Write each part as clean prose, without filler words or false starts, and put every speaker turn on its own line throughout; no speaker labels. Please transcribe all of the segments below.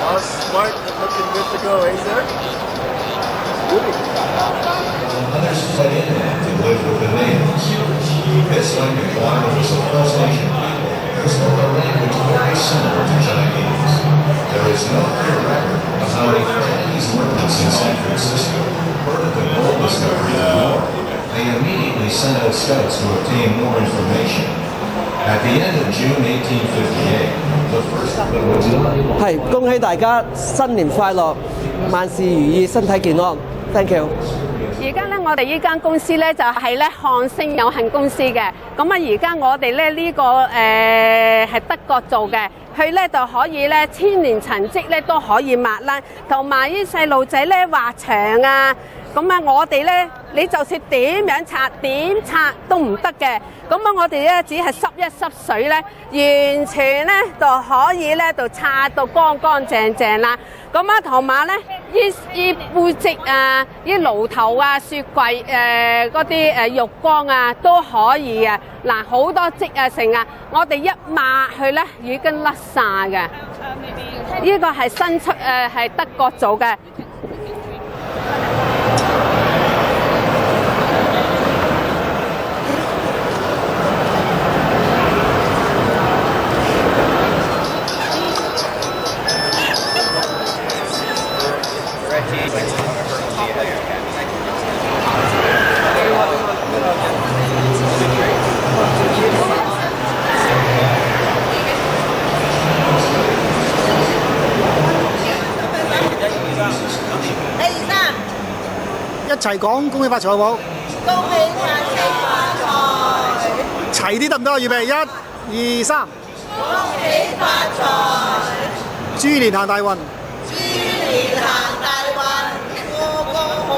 All smart and looking good to go, eh, sir?
Others fled in to live with the natives. This language was a First Nation people. They spoke a language very similar to Chinese. There is no clear record of how the Chinese workers in San Francisco heard of the gold discovery in New York. They immediately sent out scouts to obtain more information. At the end of June 1858, the first would
係恭喜大家新年快樂，萬事如意，身體健康。Thank you。
而家咧，我哋呢間公司咧就係咧漢星有限公司嘅。咁啊，而家我哋咧呢個係德國做嘅，佢咧就可以咧千年塵跡咧都可以抹啦，同埋啲細路仔咧畫牆啊。咁啊，我哋咧你就算點樣拆點拆都唔得嘅。咁啊，我哋咧只係濕一濕水咧，完全咧就可以咧就擦到乾乾淨淨啦。咁啊，同埋咧依杯積啊、依爐頭啊、雪櫃嗰啲浴缸啊都可以啊。嗱，好多積啊成啊，我哋一抹去咧已經甩晒嘅。呢個係新出係德國做嘅。
一齊講恭喜發財好唔好？
恭喜發財！
齊啲得唔得啊？預備1、2、3。
恭喜發財！
豬年行大運。
豬年行大運，個個好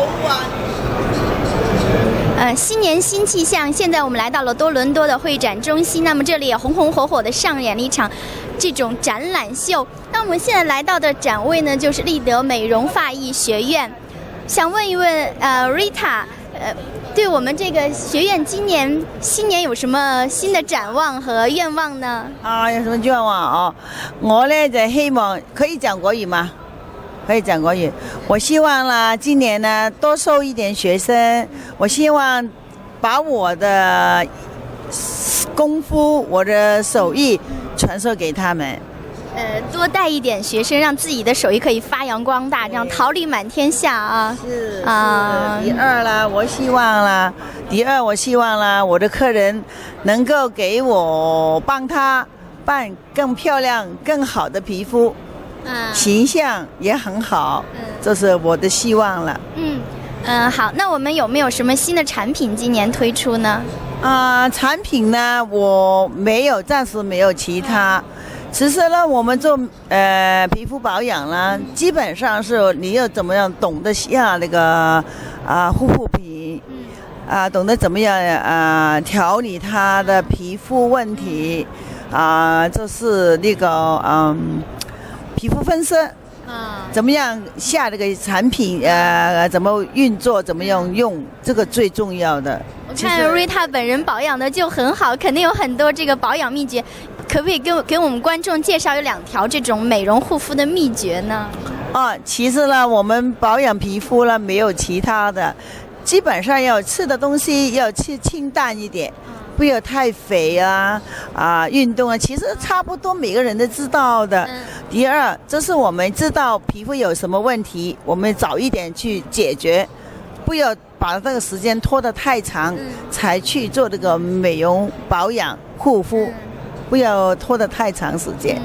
運。
新年新气象，现在我们来到了多伦多的会展中心，那么这里也红红火火的上演了一场这种展览秀。那我们现在来到的展位呢，就是立德美容发艺学院。想问一问Rita，对我们这个学院今年新年有什么新的展望和愿望呢？
有什么愿望啊？我呢就希望可以讲国语吗？可以讲国语。我希望呢，今年呢多收一点学生，我希望把我的功夫、我的手艺传授给他们。
多带一点学生，让自己的手艺可以发扬光大，这样桃李满天下啊！
是啊。第二啦，我希望啦，我的客人能够给我帮他办更漂亮、更好的皮肤，形象也很好，这是我的希望了。
好，那我们有没有什么新的产品今年推出呢？
产品呢，我暂时没有其他。其实呢，我们做皮肤保养呢，基本上是你要怎么样懂得下那个护肤品，懂得怎么样调理它的皮肤问题，就是那个皮肤分色，怎么样下这个产品怎么运作，怎么样用，这个最重要的。
我看 Rita 本人保养的就很好，肯定有很多这个保养秘诀。可不可以给我们观众介绍有2条这种美容护肤的秘诀呢？
其实呢，我们保养皮肤呢没有其他的，基本上要吃的东西要吃清淡一点，不要太肥啊，运动啊，其实差不多每个人都知道的。第二，这是我们知道皮肤有什么问题，我们早一点去解决，不要把这个时间拖得太长，才去做这个美容保养护肤。不要拖得太长时间。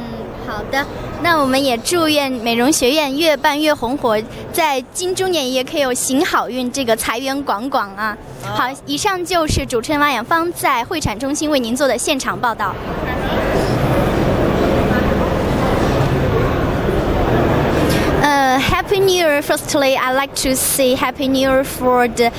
好的，那我们也祝愿美容学院越办越红火，在金猪年也可以有行好运，这个财源广广啊！好，以上就是主持人王养芳在会展中心为您做的现场报道。Happy New Year! Firstly, I'd like to say Happy New Year for the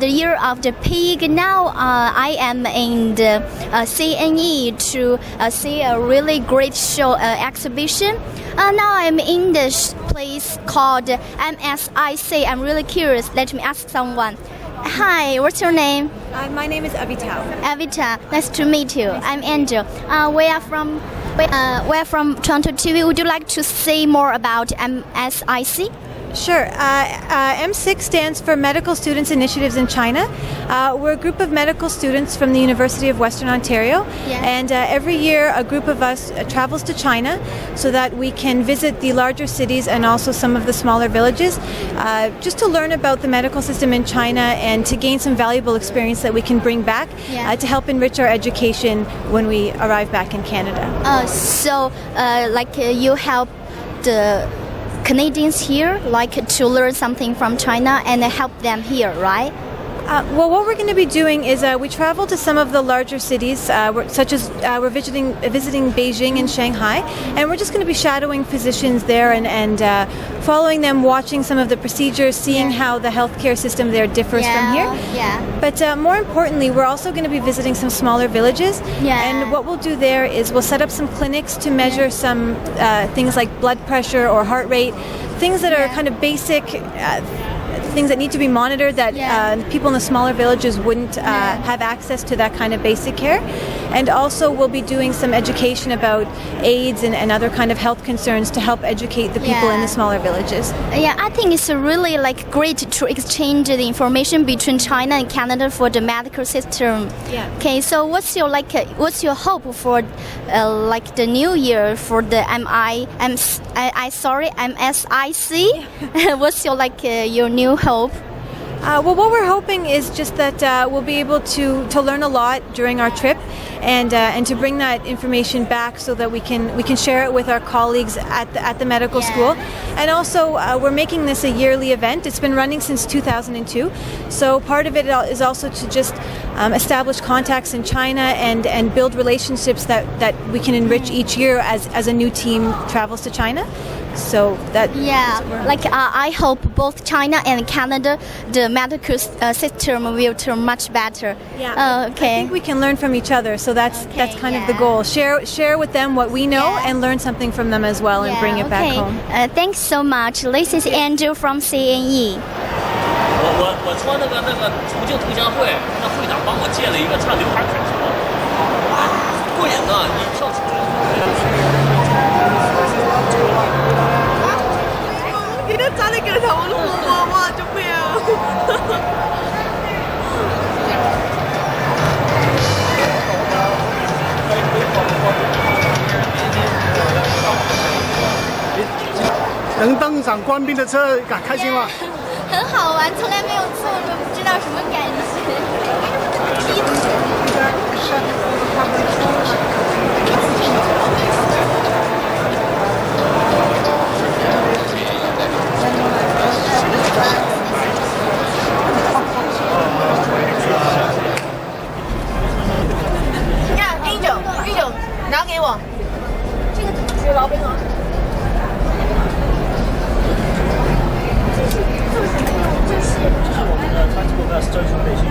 year of the pig. Now I am in the CNE to see a really great show exhibition. Now I'm in this place called MSIC. I'm really curious. Let me ask someone. Hi, what's your name?
My name is Avita.
Avita, nice to meet you. I'm Angel. Where are you from? We're from TorontoTV. Would you like to say more about MSIC?
Sure. M6 stands for Medical Students Initiatives in China. We're a group of medical students from the University of Western Ontario.
Yeah.
And every year a group of us travels to China so that we can visit the larger cities and also some of the smaller villages just to learn about the medical system in China and to gain some valuable experience that we can bring back to help enrich our education when we arrive back in Canada.
So you help the Canadians here to learn something from China and help them here, right?
Well, what we're going to be doing is we travel to some of the larger cities, such as we're visiting Beijing and Shanghai, and we're just going to be shadowing physicians there and following them, watching some of the procedures, seeing how the healthcare system there differs from here.
Yeah.
But more importantly, we're also going to be visiting some smaller villages, and what we'll do there is we'll set up some clinics to measure some things like blood pressure or heart rate, things that are kind of basic things that need to be monitored that people in the smaller villages wouldn't have access to that kind of basic care. And also we'll be doing some education about AIDS and other kind of health concerns to help educate the people in the smaller villages.
Yeah, I think it's really great to exchange the information between China and Canada for the medical system.
Yeah.
Okay, so what's your hope for the new year for the MSIC? What's your new hope?
Well, what we're hoping is just that we'll be able to learn a lot during our trip, and to bring that information back so that we can share it with our colleagues at the medical school. And also, we're making this a yearly event. It's been running since 2002, so part of it is also to just establish contacts in China and build relationships that we can enrich each year as a new team travels to China. So that
I hope both China and Canada, the medical system will turn much better.
I think we can learn from each other. So that's kind of the goal. Share with them what we know and learn something from them as well and bring it back home.
Thanks so much. This is Andrew from CNE.
我穿那个重庆同乡会，那会长帮我借了一个唱刘海凯车，过瘾啊！一跳起来。
記得揸你腳頭好好喎，哇！做咩啊？
能登上官兵的车，开心吗？
很好玩，从来没有坐过，不知道什么感
Angel，拿给我。这个是老兵啊。
这是我们的 Tactical Vest 专属背心，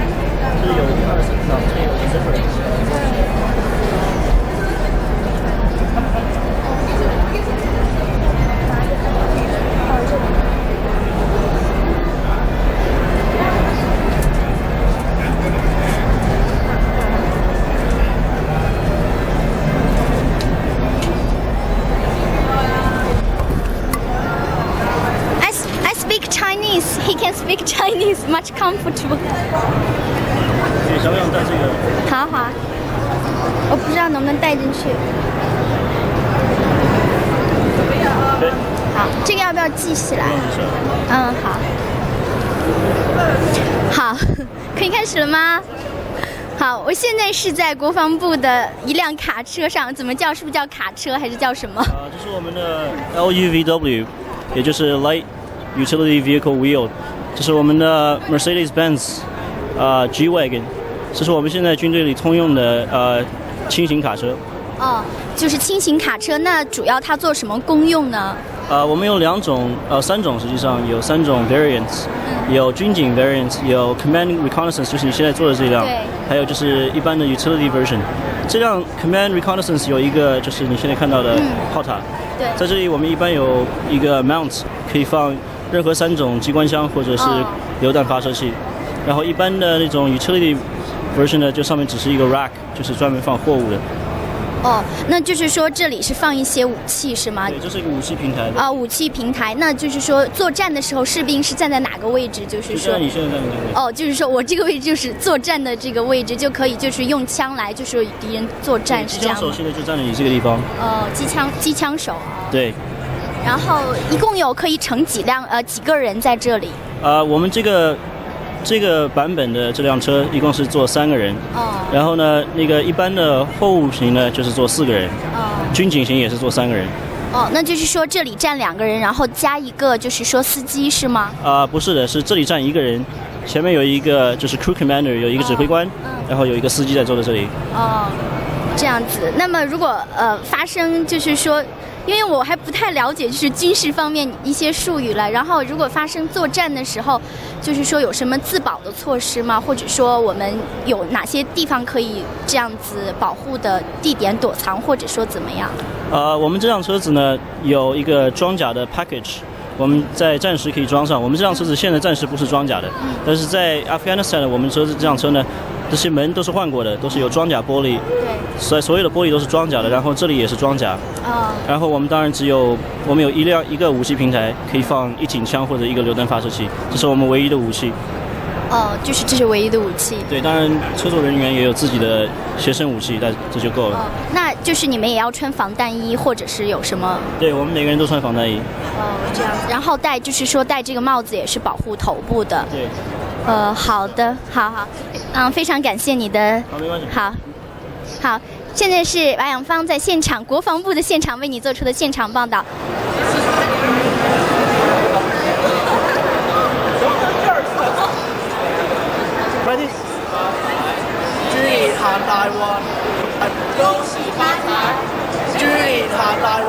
这有1、2、3档，这有 zipper。He
can speak Chinese, much comfortable.
你想不想带这个？
好，我不知道能不能带进去。好，这个要不要记起来？嗯，好，可以开始了吗？好，我现在是在国防部的一辆卡车上，怎么叫？是不是叫卡车，还是叫什么？
这是我们的 LUVW， 也就是 Light Utility Vehicle Wheel， 这是我们的 Mercedes-Benz G-Wagon， 这是我们现在军队里通用的轻型卡车。
哦，就是轻型卡车，那主要它做什么功用呢？
我们有3种，实际上有3种 variants， 有军警 variant， 有 Command Reconnaissance， 就是你现在坐的这辆，还有就是一般的 Utility version。这辆 Command Reconnaissance 有一个就是你现在看到的炮塔，在这里我们一般有一个 mount 可以放任何3种机关枪或者是榴弹发射器，然后一般的那种 utility version 呢，就上面只是一个 rack， 就是专门放货物的。
哦，那就是说这里是放一些武器是吗？
对，这是一个武器平台的。
武器平台，那就是说作战的时候，士兵是站在哪个位置？就是说，
就你现在站的这个位置。
哦，就是说我这个位置就是作战的这个位置，就可以就是用枪来就是敌人作战，是这样吗？
机枪手现在就站在你这个地方。
哦，机枪手。
对。
然后一共有可以乘几个人在这里？
我们这个版本的这辆车一共是坐3个人。
哦。
然后呢，那个一般的货物型呢就是坐4个人。
哦。
军警型也是坐3个人。
哦，那就是说这里站2个人，然后加一个就是说司机是吗？
不是的，是这里站1个人，前面有一个就是 crew commander， 有一个指挥官，然后有一个司机在坐在这里。
哦，这样子。那么如果发生就是说。因为我还不太了解就是军事方面一些术语了，然后如果发生作战的时候，就是说有什么自保的措施吗？或者说我们有哪些地方可以这样子保护的地点躲藏，或者说怎么样？
我们这辆车子呢有一个装甲的 package， 我们在战时可以装上。我们这辆车子现在暂时不是装甲的，但是在 Afghanistan 我们这辆车呢，这些门都是换过的，都是有装甲玻璃。对。所有的玻璃都是装甲的，然后这里也是装甲。然后我们当然我们有一个武器平台，可以放一挺枪或者一个榴弹发射器，这是我们唯一的武器。
就是这是唯一的武器。
对，当然车座人员也有自己的随身武器，但这就够了。
那就是你们也要穿防弹衣，或者是有什么？
对，我们每个人都穿防弹衣。
这样子。然后就是说戴这个帽子也是保护头部的。
对。
好的，好，非常感谢你的。
好，没关系。
好，现在是瓦养方在现场，国防部的现场为你做出的现场报道。
Ready？ 注意行大運，恭喜發財！注意行大運。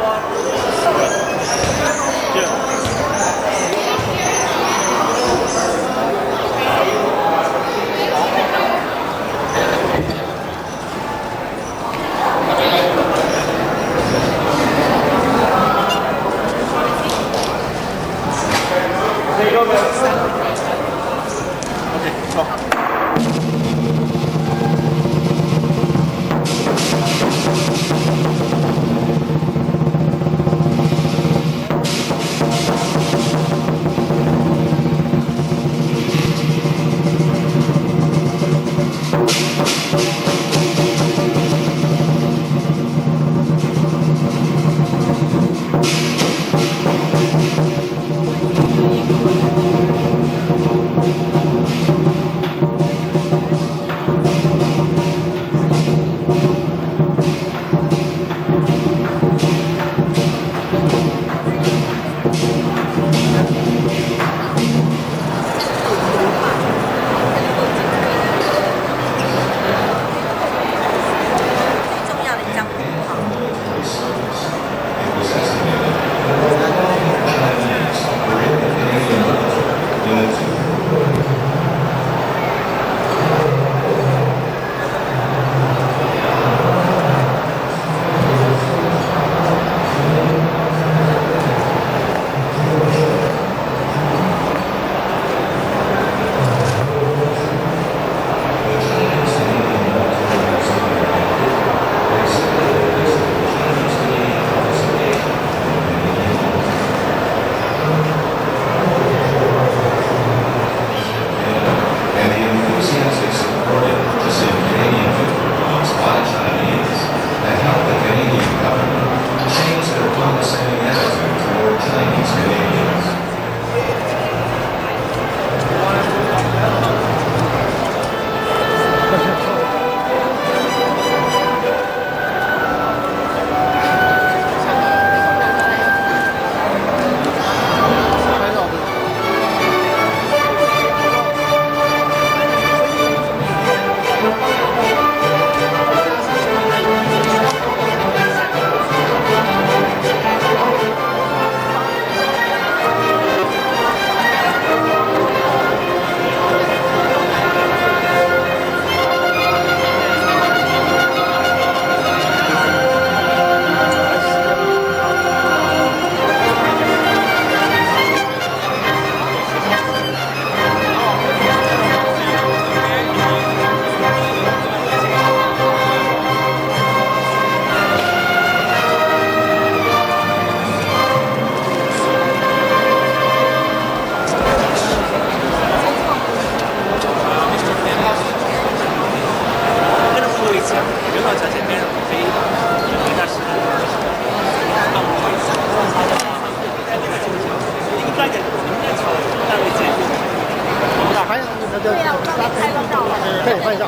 Right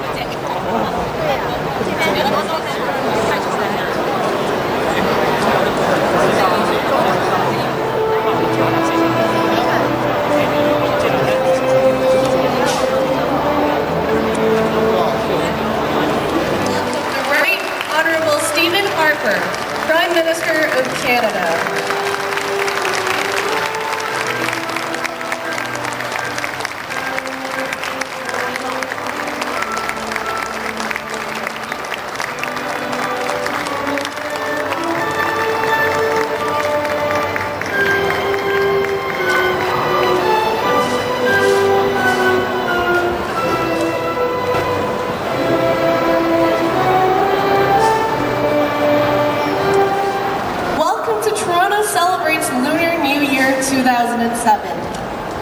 Honorable Stephen Harper, Prime Minister of Canada.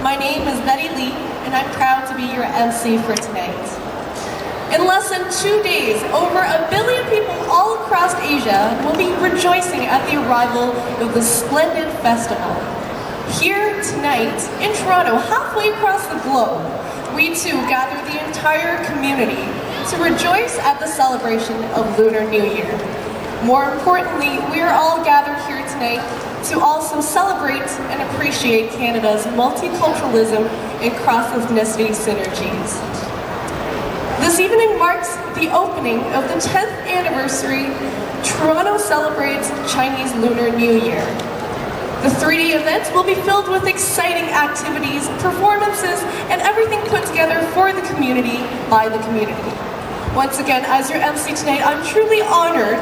My name is Betty Lee, and I'm proud to be your MC for tonight. In less than 2 days, over 1 billion people all across Asia will be rejoicing at the arrival of this splendid festival. Here tonight, in Toronto, halfway across the globe, we too gather the entire community to rejoice at the celebration of Lunar New Year. More importantly, we are all gathered here tonight to also celebrate and appreciate Canada's multiculturalism and cross-ethnicity synergies. This evening marks the opening of the 10th anniversary Toronto Celebrates Chinese Lunar New Year. The 3-day event will be filled with exciting activities, performances, and everything put together for the community by the community. Once again, as your MC tonight, I'm truly honored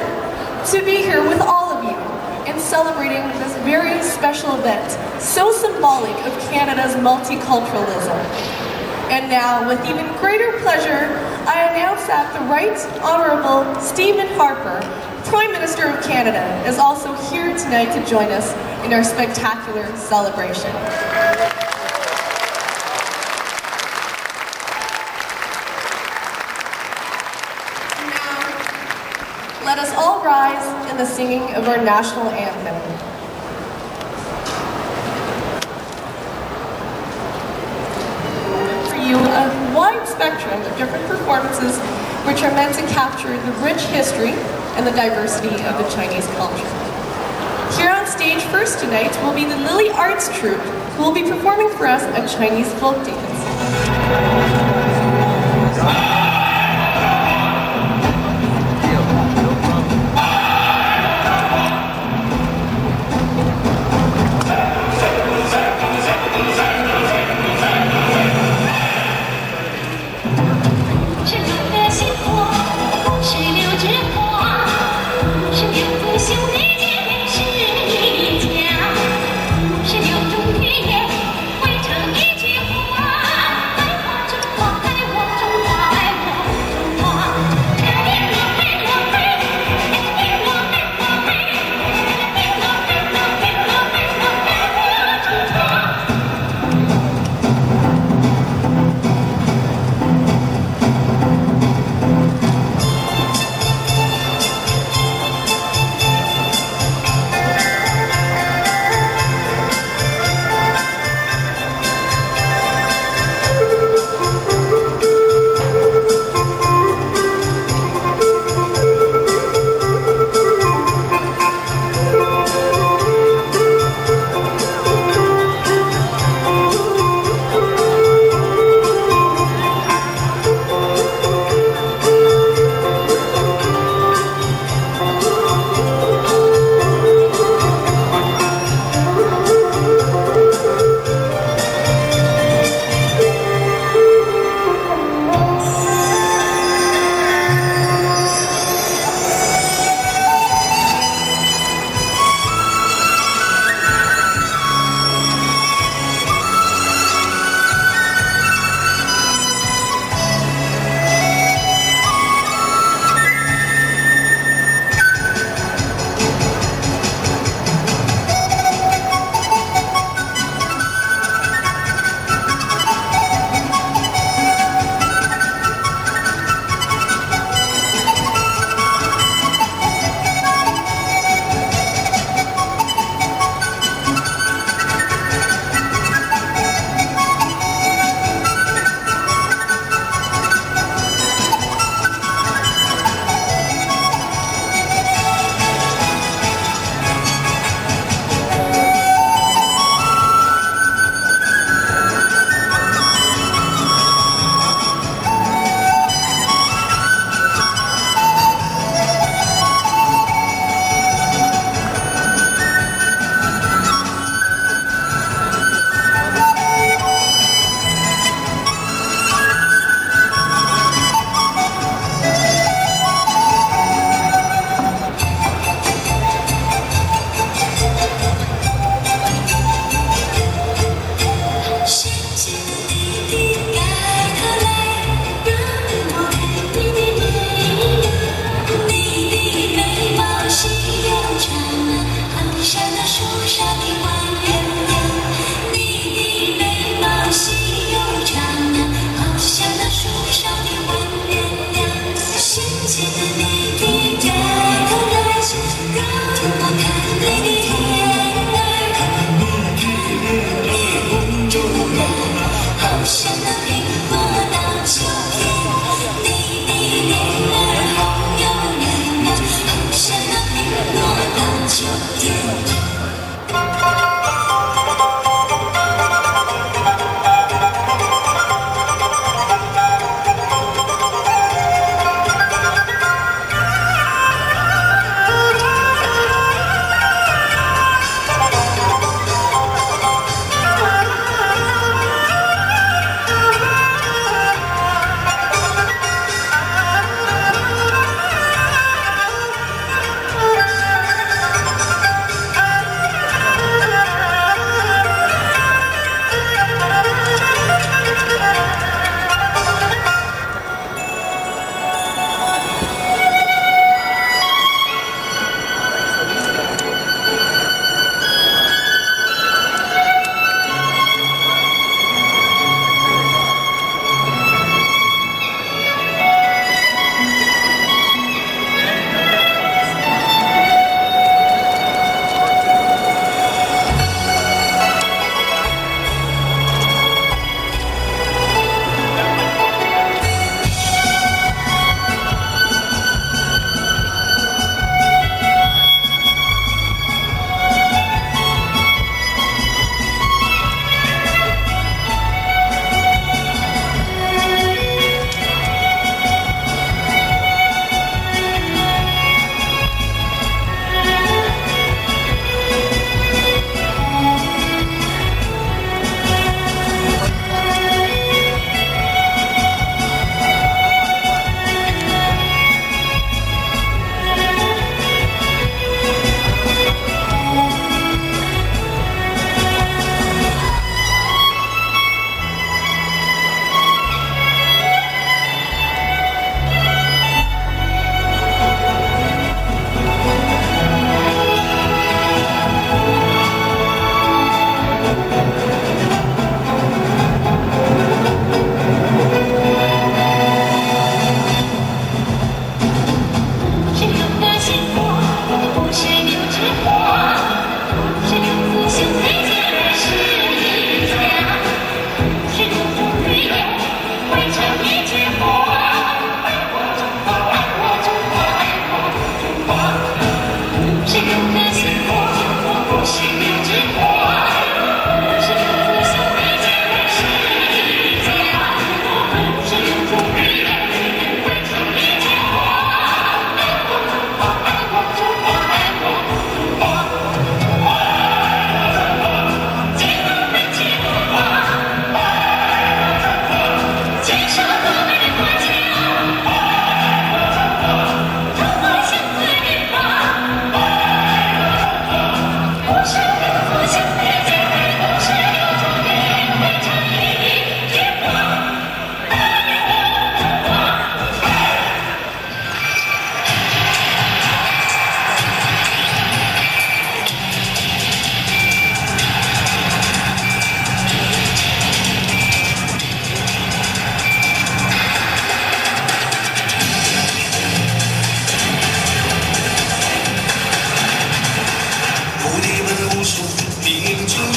to be here with all of you in celebrating this very special event, so symbolic of Canada's multiculturalism. And now, with even greater pleasure, I announce that the Right Honourable Stephen Harper, Prime Minister of Canada, is also here tonight to join us in our spectacular celebration. Let us all rise in the singing of our national anthem. For you, a wide spectrum of different performances which are meant to capture the rich history and the diversity of the Chinese culture. Here on stage first tonight will be the Lily Arts Troupe, who will be performing for us a Chinese folk dance.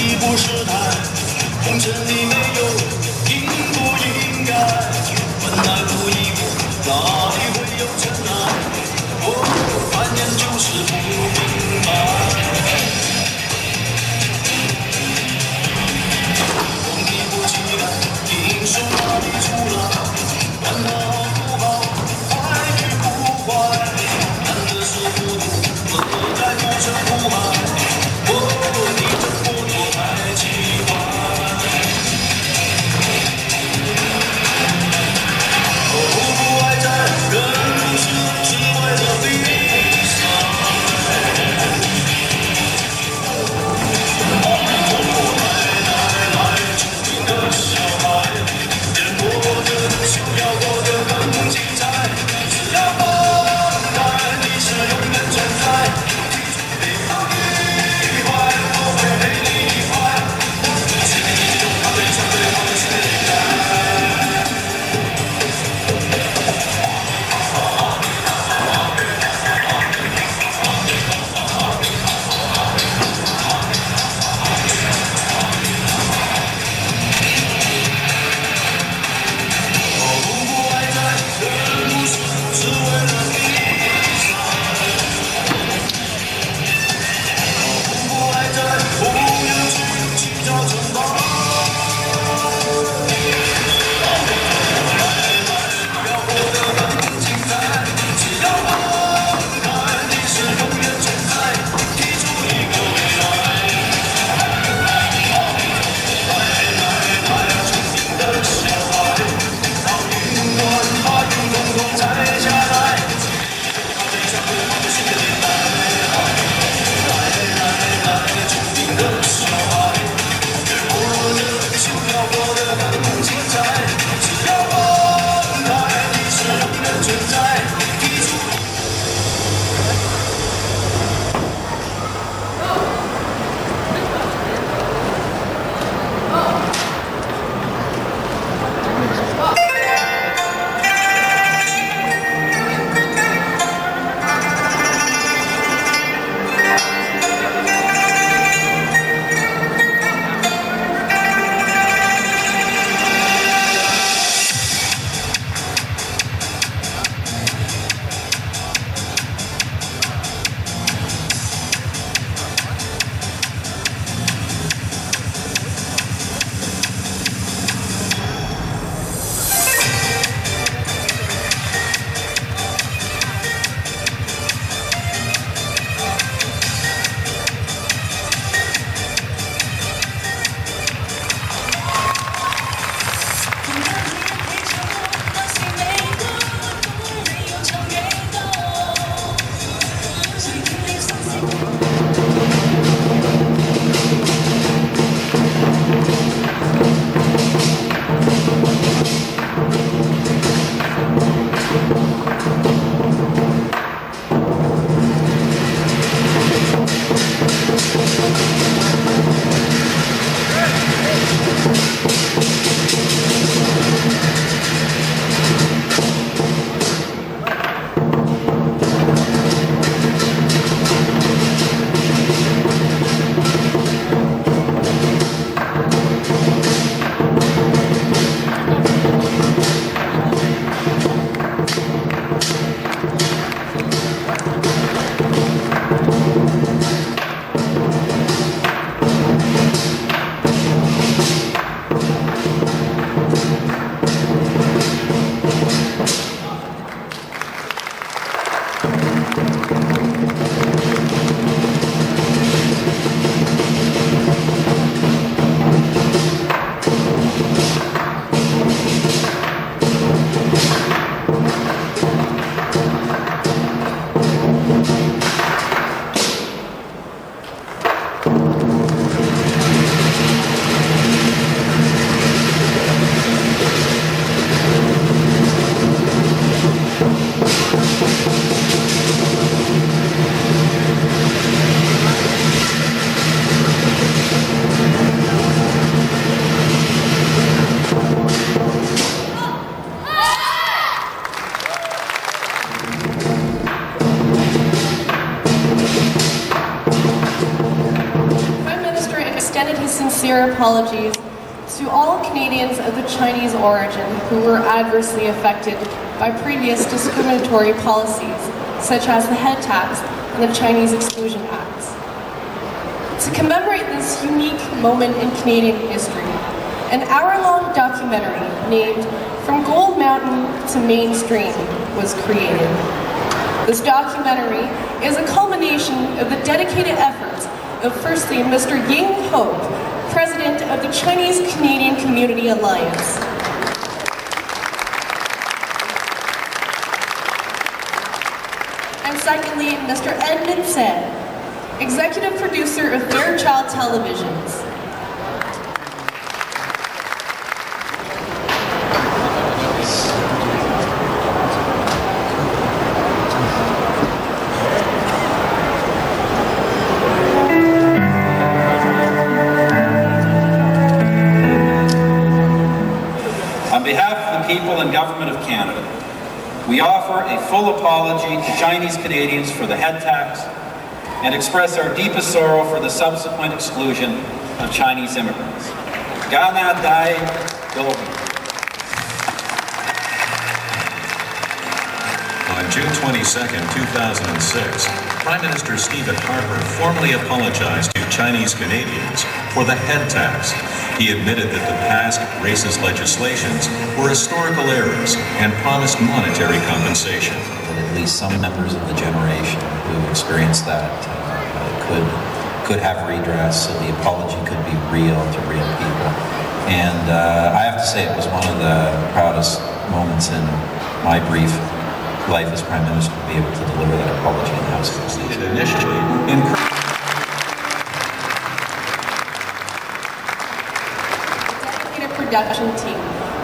义不是态，红尘里没有应不应该，本来不义过，哪里会有真爱？凡人就是不明白。皇帝不期待，听说哪里出来，管他好不好，坏与不坏，难的是糊涂，何在不成不败？你这活多太奇怪。不爱在人不是。
sincere apologies to all Canadians of the Chinese origin who were adversely affected by previous discriminatory policies, such as the head tax and the Chinese Exclusion Acts. To commemorate this unique moment in Canadian history, an hour-long documentary named From Gold Mountain to Mainstream was created. This documentary is a culmination of the dedicated efforts of firstly Mr. Ying President of the Chinese Canadian Community Alliance. And secondly, Mr. Edmund Sen, Executive Producer of Fairchild Televisions.
On behalf of the people and government of Canada, we offer a full apology to Chinese Canadians for the head tax and express our deepest sorrow for the subsequent exclusion of Chinese immigrants. Gana Dai Dobi.
On June 22, 2006, Prime Minister Stephen Harper formally apologized to Chinese Canadians for the head tax. He admitted that the past racist legislations were historical errors and promised monetary compensation.
At least some members of the generation who experienced that could have redress, so the apology could be real to real people. And I have to say it was one of the proudest moments in my brief life as Prime Minister to be able to deliver that apology in the House of Assembly.
Initially,
Dedicated production team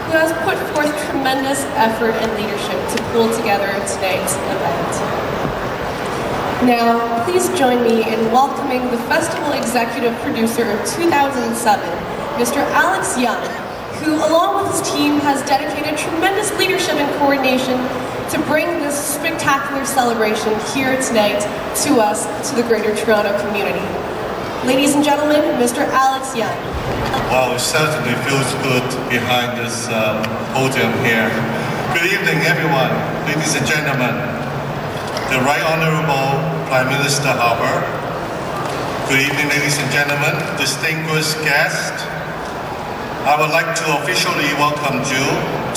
who has put forth tremendous effort and leadership to pull together tonight's event. Now, please join me in welcoming the festival executive producer of 2007, Mr. Alex Yeung, who, along with his team, has dedicated tremendous leadership and coordination to bring this spectacular celebration here tonight to us, to the Greater Toronto community. Ladies and gentlemen, Mr. Alex Yeung.
Wow, it certainly feels good behind this podium here. Good evening, everyone, ladies and gentlemen. The Right Honourable Prime Minister Harper. Good evening, ladies and gentlemen, distinguished guests. I would like to officially welcome you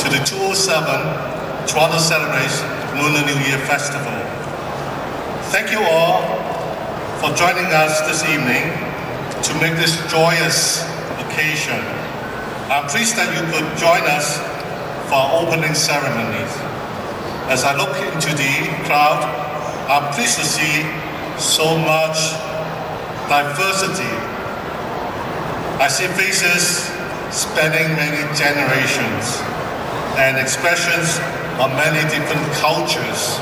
to the 2007 Toronto Celebration Lunar New Year Festival. Thank you all for joining us this evening to make this joyous occasion. I'm pleased that you could join us for our opening ceremonies. As I look into the crowd, I'm pleased to see so much diversity. I see faces spanning many generations and expressions of many different cultures.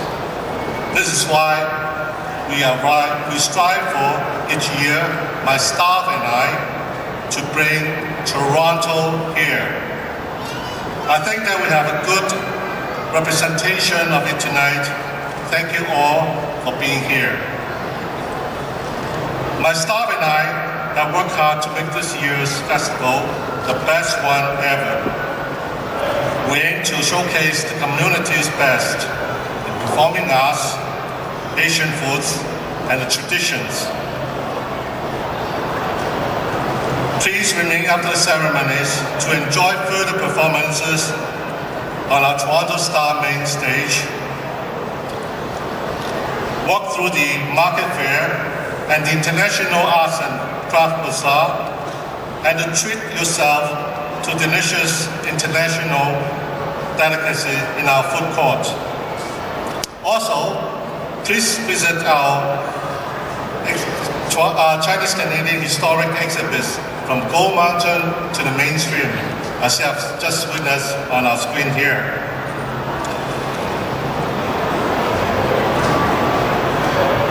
This is why we strive for each year, my staff and I, to bring Toronto here. I think that we have a good representation of it tonight. Thank you all for being here. My staff and I have worked hard to make this year's festival the best one ever. We aim to showcase the community's best in performing arts, Asian foods, and the traditions. Please remain after the ceremonies to enjoy further performances on our Toronto Star main stage. Walk through the market fair and the International Arts and Craft Bazaar, and treat yourself to delicious international delicacy in our food court. Also, please visit our Chinese Canadian historic exhibits from Gold Mountain to the mainstream, as you have just witnessed on our screen here.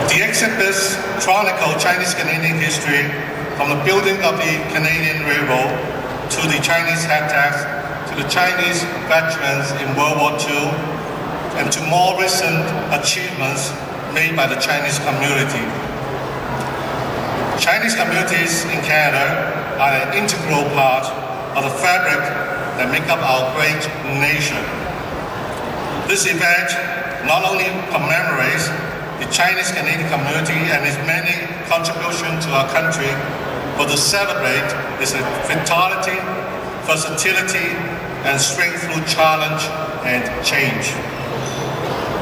The exhibits chronicle Chinese Canadian history from the building of the Canadian Railroad to the Chinese head tax to the Chinese veterans in World War II and to more recent achievements made by the Chinese community. Chinese communities in Canada are an integral part of the fabric that make up our great nation. This event not only commemorates the Chinese Canadian community and its many contributions to our country, but to celebrate its vitality, versatility, and strength through challenge and change.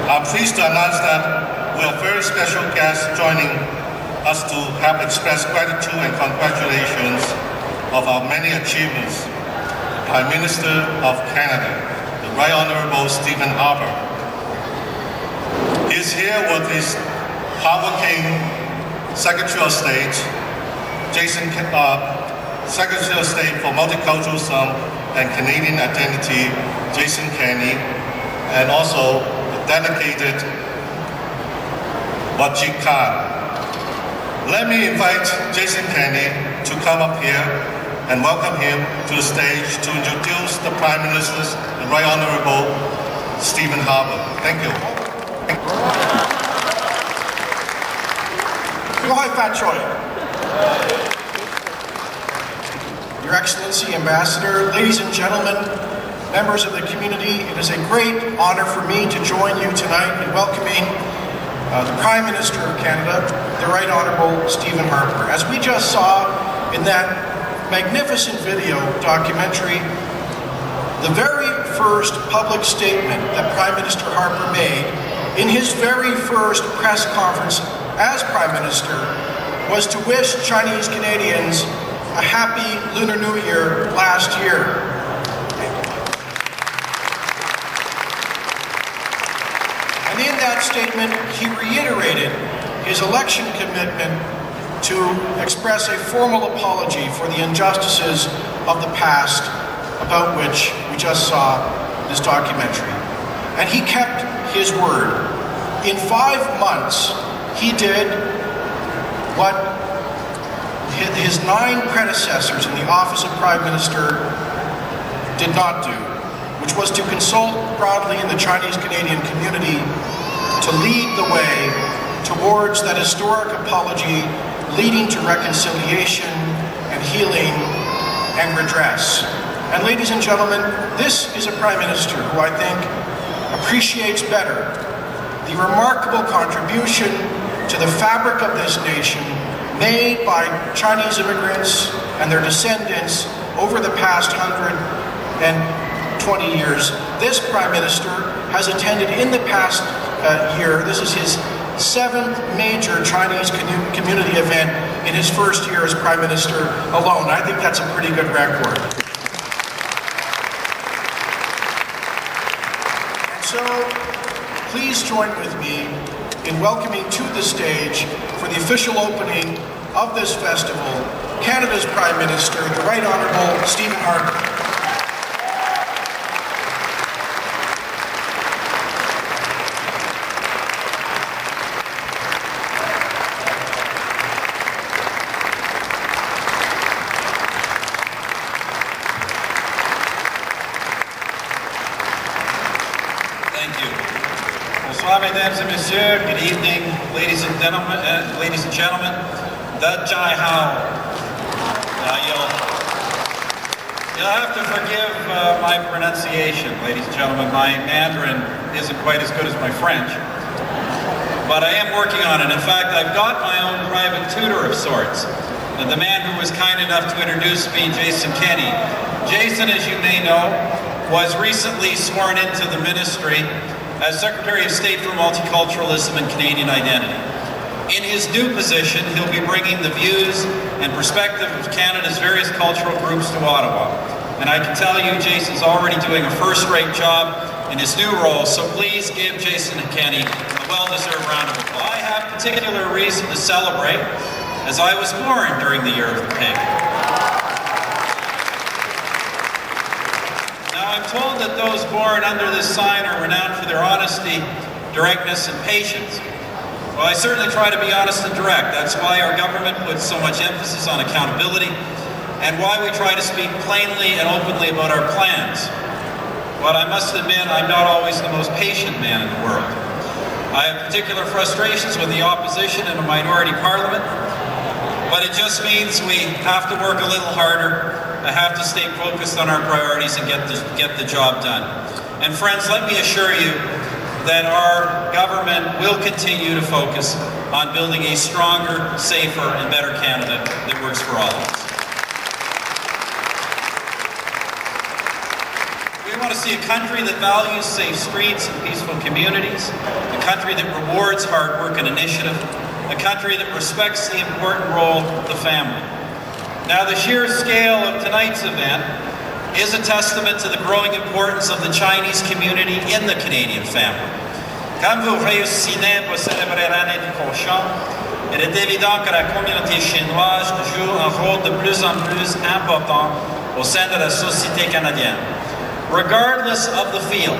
I'm pleased to announce that we have very special guests joining us to have expressed gratitude and congratulations of our many achievements. The Prime Minister of Canada, the Right Honourable Stephen Harper. He is here with his hardworking Secretary of State, Secretary of State for Multiculturalism and Canadian Identity, Kenney, and also the dedicated Wajid Khan. Let me invite Kenney to come up here and welcome him to the stage to introduce the Prime Minister, the Right Honourable Stephen Harper. Thank you.
Your Excellency, Ambassador, ladies and gentlemen, members of the community, it is a great honor for me to join you tonight in welcoming the Prime Minister of Canada, the Right Honourable Stephen Harper. As we just saw in that magnificent video documentary, the very first public statement that Prime Minister Harper made in his very first press conference as Prime Minister was to wish Chinese Canadians a happy Lunar New Year last year. And in that statement, he reiterated his election commitment to express a formal apology for the injustices of the past about which we just saw this documentary. And he kept his word. In 5 months, he did what his 9 predecessors in the office of Prime Minister did not do, which was to consult broadly in the Chinese Canadian community to lead the way towards that historic apology leading to reconciliation and healing and redress. And ladies and gentlemen, this is a Prime Minister who I think appreciates better the remarkable contribution to the fabric of this nation made by Chinese immigrants and their descendants over the past 120 years. This Prime Minister has attended in the past year, this is his 7th major Chinese community event in his first year as Prime Minister alone. I think that's a pretty good record. And so, please join with me in welcoming to the stage for the official opening of this festival, Canada's Prime Minister, the Right Honourable Stephen Harper.
Mesdames et messieurs, good evening, ladies and gentlemen. Da Jai Hao. You'll have to forgive my pronunciation, ladies and gentlemen. My Mandarin isn't quite as good as my French, but I am working on it. In fact, I've got my own private tutor of sorts. The man who was kind enough to introduce me, Kenney. Jason, as you may know, was recently sworn into the ministry as Secretary of State for Multiculturalism and Canadian Identity. In his new position, he'll be bringing the views and perspective of Canada's various cultural groups to Ottawa. And I can tell you, Jason's already doing a first-rate job in his new role, so please give Jason and Kenney a well-deserved round of applause. I have particular reason to celebrate, as I was born during the Year of the Pig. I'm told that those born under this sign are renowned for their honesty, directness, and patience. Well, I certainly try to be honest and direct. That's why our government puts so much emphasis on accountability and why we try to speak plainly and openly about our plans. But I must admit, I'm not always the most patient man in the world. I have particular frustrations with the opposition in a minority parliament, but it just means we have to work a little harder. I have to stay focused on our priorities and get the job done. And friends, let me assure you that our government will continue to focus on building a stronger, safer, and better Canada that works for all of us. We want to see a country that values safe streets and peaceful communities, a country that rewards hard work and initiative, a country that respects the important role of the family. Now, the sheer scale of tonight's event is a testament to the growing importance of the Chinese community in the Canadian family. Quand vous réussissez pour célébrer l'année du prochain, il est évident que la communauté chinoise joue un rôle de plus en plus important au sein de la société canadienne. Regardless of the field,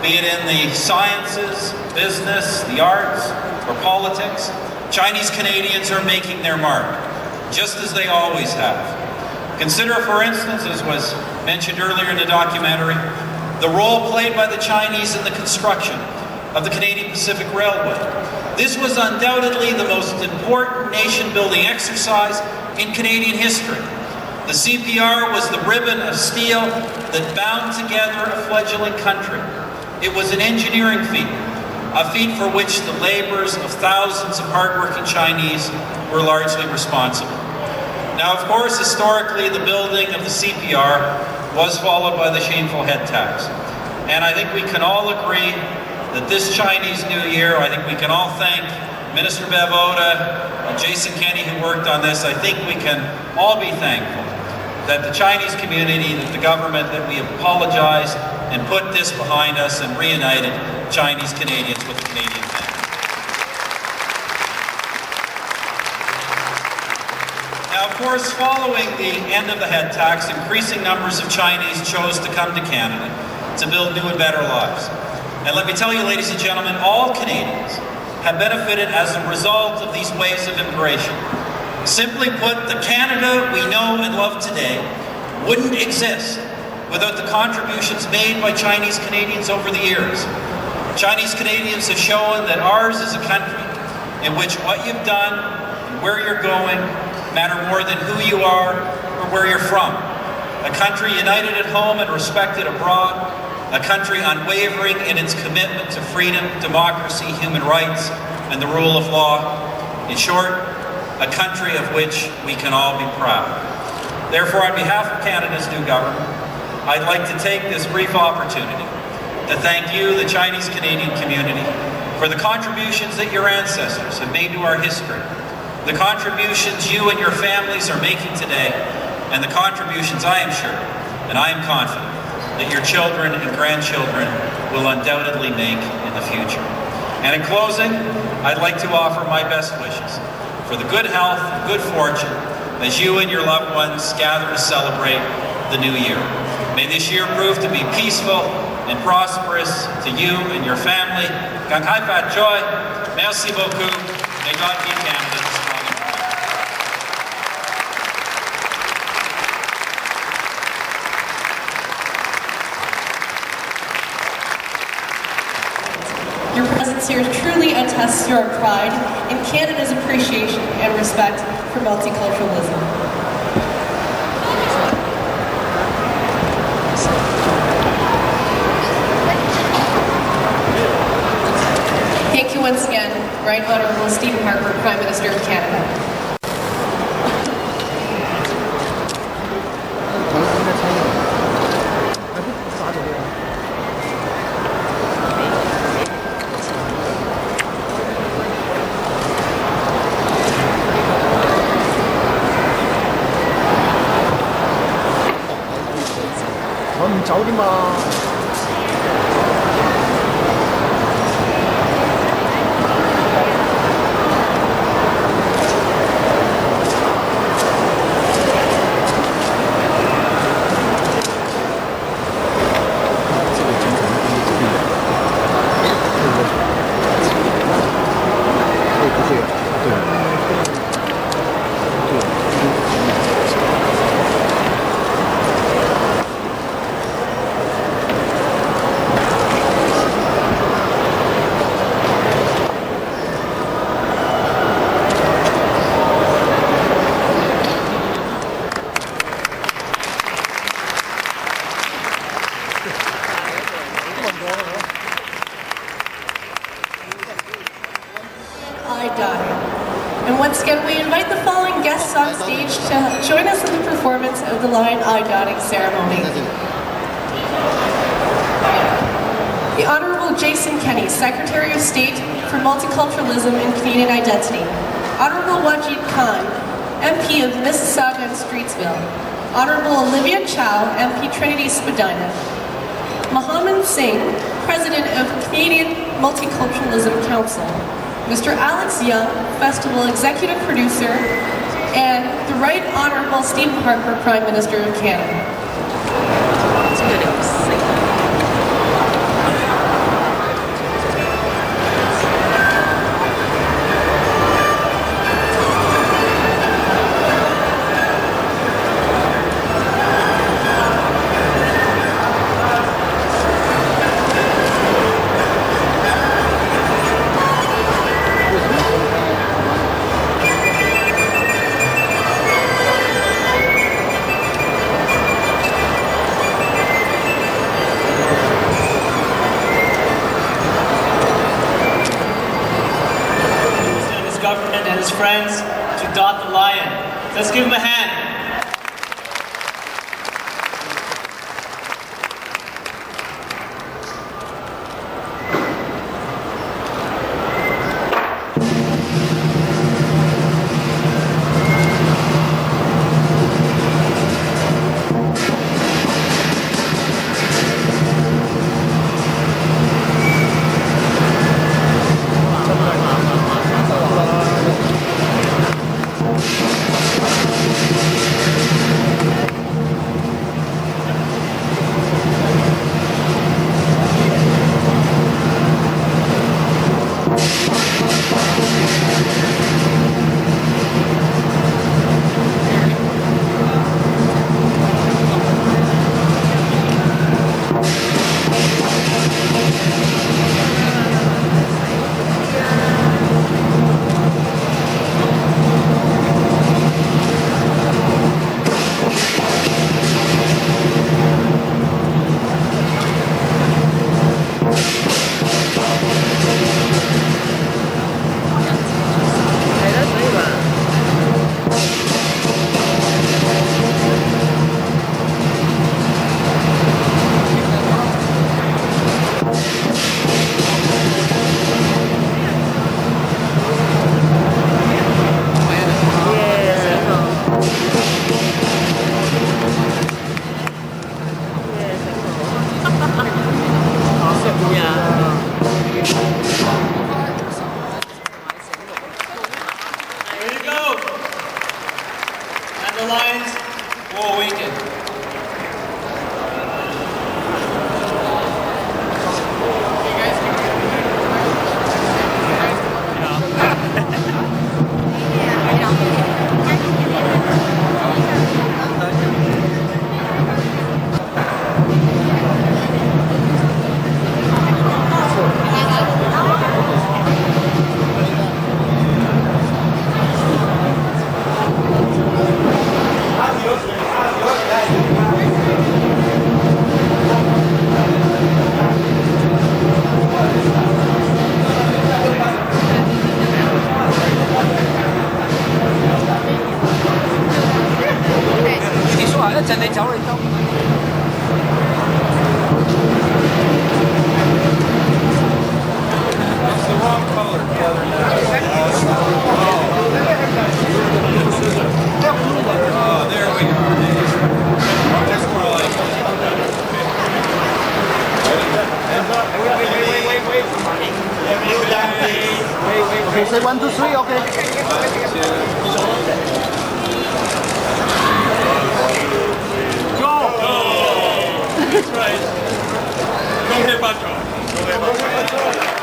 be it in the sciences, business, the arts, or politics, Chinese Canadians are making their mark, just as they always have. Consider, for instance, as was mentioned earlier in the documentary, the role played by the Chinese in the construction of the Canadian Pacific Railway. This was undoubtedly the most important nation-building exercise in Canadian history. The CPR was the ribbon of steel that bound together a fledgling country. It was an engineering feat, a feat for which the labors of thousands of hardworking Chinese were largely responsible. Now, of course, historically, the building of the CPR was followed by the shameful head tax. And I think we can all agree that this Chinese New Year, I think we can all thank Minister Bev Oda and Jason Kenney who worked on this. I think we can all be thankful that the Chinese community, that the government, that we have apologized and put this behind us and reunited Chinese Canadians with the Canadian family. Now, of course, following the end of the head tax, increasing numbers of Chinese chose to come to Canada to build new and better lives. And let me tell you, ladies and gentlemen, all Canadians have benefited as a result of these waves of immigration. Simply put, the Canada we know and love today wouldn't exist without the contributions made by Chinese Canadians over the years. Chinese Canadians have shown that ours is a country in which what you've done and where you're going matter more than who you are or where you're from. A country united at home and respected abroad. A country unwavering in its commitment to freedom, democracy, human rights, and the rule of law. In short, a country of which we can all be proud. Therefore, on behalf of Canada's new government, I'd like to take this brief opportunity to thank you, the Chinese Canadian community, for the contributions that your ancestors have made to our history, the contributions you and your families are making today, and the contributions I am sure, and I am confident, that your children and grandchildren will undoubtedly make in the future. And in closing, I'd like to offer my best wishes for the good health and good fortune as you and your loved ones gather to celebrate the new year. May this year prove to be peaceful and prosperous to you and your family. Gang hai fat joy. Merci beaucoup. May God keep Canada strong and proud.
Your presence here truly attests to our pride in Canada's appreciation and respect for multiculturalism. Thank you once again, Right Honourable Stephen Harper, Prime Minister of Canada. once again, we invite the following guests on stage to join us in the performance of the Lion Eye Dotting ceremony. The Honourable Jason Kenney, Secretary of State for Multiculturalism and Canadian Identity. Honourable Wajid Khan, MP of Mississauga and Streetsville. Honourable Olivia Chow, MP Trinity Spadina. Mohammed Singh, President of Canadian Multiculturalism Council. Mr. Alex Yeung, Festival Executive Producer, and the Right Honourable Stephen Harper, Prime Minister of Canada.
Friends to dot the lion. Let's give him a hand.
Okay, say 1, 2, 3, okay. Go! That's right. Go hit Pacho. Go hit Pacho.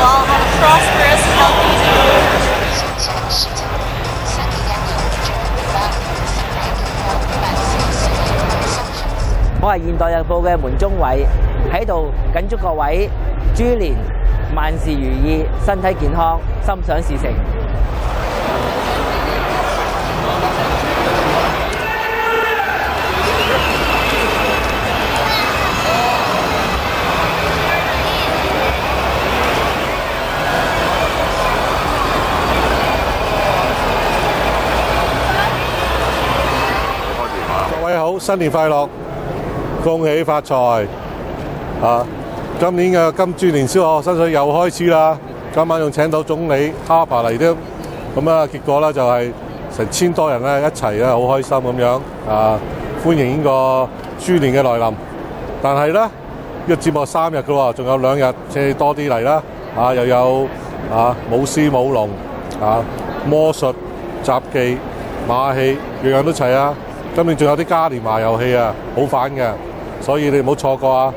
all have a prosperous, healthy new year.
我係現代日報嘅門中偉，喺度謹祝各位豬年萬事如意、身體健康、心想事成。
各位好，新年快樂！恭喜發財！今年嘅金豬年宵新水又開始啦。今晚仲請到總理 Harper 嚟添，咁結果咧就係成千多人咧一齊咧好開心咁樣歡迎呢個豬年嘅來臨。但係咧呢個節目3日嘅喎，仲有2日，請你多啲嚟啦。又有舞獅舞龍魔術雜技馬戲，樣樣都齊啊！今年仲有啲嘉年華遊戲好玩嘅，所以你唔好錯過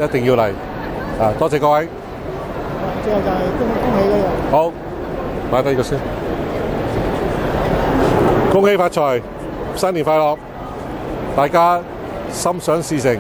一定要嚟多謝各位。
之後就係恭喜嗰個。
好，買低呢個先。恭喜發財，新年快樂，大家心想事成。